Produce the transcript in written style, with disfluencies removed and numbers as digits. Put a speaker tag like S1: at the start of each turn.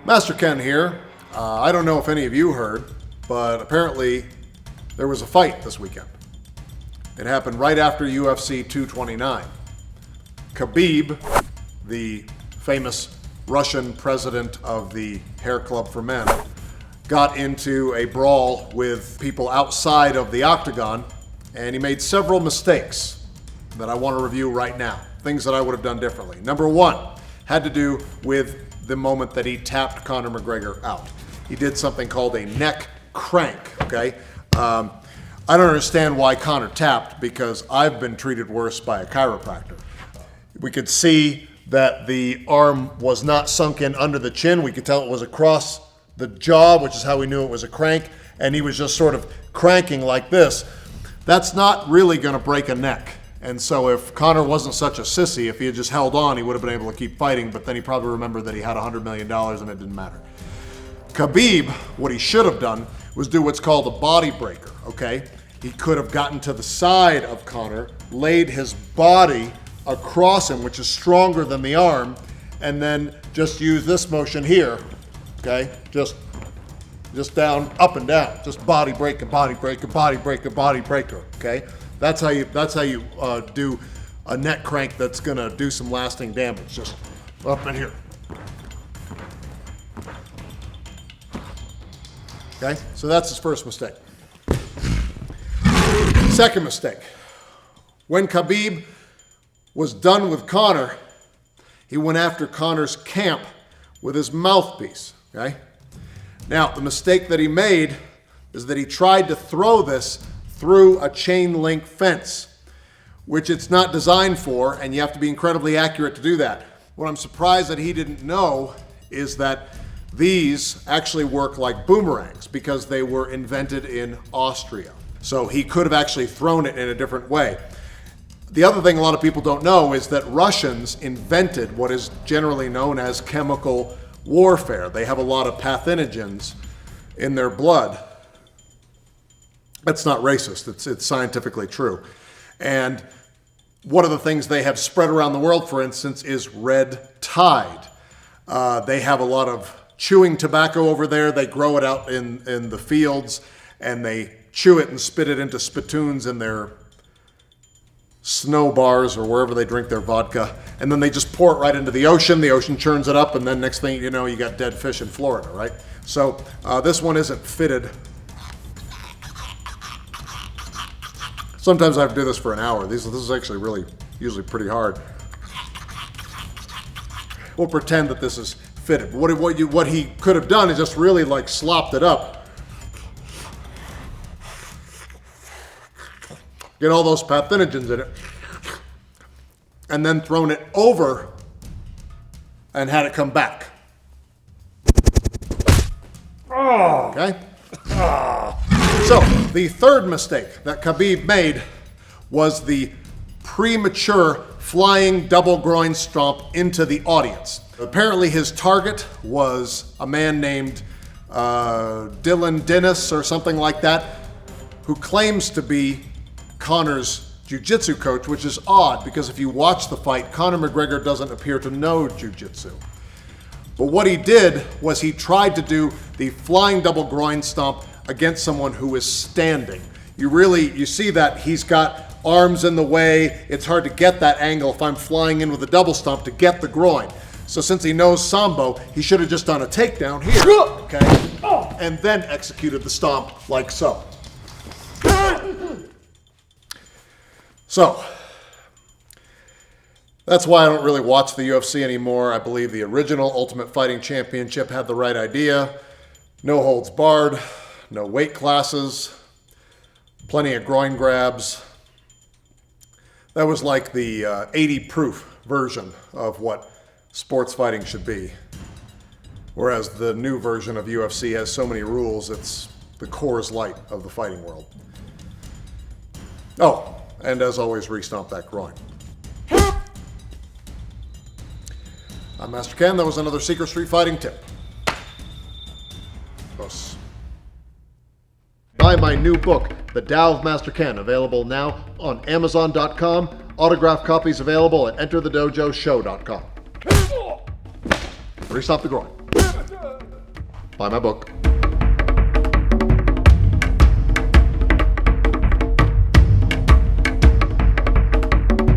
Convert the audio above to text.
S1: Master Ken here. I don't know if any of you heard, but apparently there was a fight this weekend. It happened right after UFC 229. Khabib, the famous Russian president of the Hair Club for Men, got into a brawl with people outside of the octagon, and he made several mistakes that I want to review right now. Things that I would have done differently. Number one had to do with the moment that he tapped Conor McGregor out. He did something called a neck crank, okay? I don't understand why Conor tapped, because I've been treated worse by a chiropractor. We could see that the arm was not sunk in under the chin. We could tell it was across the jaw, which is how we knew it was a crank, and he was just sort of cranking like this. That's not really gonna break a neck. And so if Conor wasn't such a sissy, if he had just held on, he would have been able to keep fighting, but then he probably remembered that he had $100 million and it didn't matter. Khabib, what he should have done was do what's called a body breaker, okay? He could have gotten to the side of Conor, laid his body across him, which is stronger than the arm, and then just use this motion here, okay? Just down, up and down, just body breaker, body breaker, body breaker, body breaker, okay? That's how you do a neck crank that's gonna do some lasting damage. Just up in here. Okay, so that's his first mistake. Second mistake. When Khabib was done with Conor, he went after Conor's camp with his mouthpiece, okay? Now, the mistake that he made is that he tried to throw this through a chain link fence, which it's not designed for, and you have to be incredibly accurate to do that. What I'm surprised that he didn't know is that these actually work like boomerangs because they were invented in Austria. So he could have actually thrown it in a different way. The other thing a lot of people don't know is that Russians invented what is generally known as chemical warfare. They have a lot of pathogens in their blood. That's not racist, it's scientifically true. And one of the things they have spread around the world, for instance, is red tide. They have a lot of chewing tobacco over there. They grow it out in the fields, and they chew it and spit it into spittoons in their snow bars or wherever they drink their vodka. And then they just pour it right into the ocean churns it up, and then next thing you know, you got dead fish in Florida, right? So this one isn't fitted. Sometimes I have to do this for an hour. This is actually usually pretty hard. We'll pretend that this is fitted. What he could have done is just really like slopped it up. Get all those pathogens in it. And then thrown it over and had it come back. Okay? So, the third mistake that Khabib made was the premature flying double groin stomp into the audience. Apparently his target was a man named Dylan Dennis or something like that, who claims to be Conor's jiu-jitsu coach, which is odd because if you watch the fight, Conor McGregor doesn't appear to know jiu-jitsu. But what he did was he tried to do the flying double groin stomp against someone who is standing. You see that he's got arms in the way. It's hard to get that angle if I'm flying in with a double stomp to get the groin. So since he knows Sambo, he should have just done a takedown here, okay? And then executed the stomp like so. So, that's why I don't really watch the UFC anymore. I believe the original Ultimate Fighting Championship had the right idea. No holds barred, no weight classes, plenty of groin grabs. That was like the 80 proof version of what sports fighting should be. Whereas the new version of UFC has so many rules, it's the Coors Light of the fighting world. Oh, and as always, re-stomp that groin. I'm Master Ken. That was another Secret Street Fighting tip. Buy my new book, The Tao of Master Ken, available now on Amazon.com. Autographed copies available at EnterTheDojoShow.com. Re-stomp the groin. Buy my book.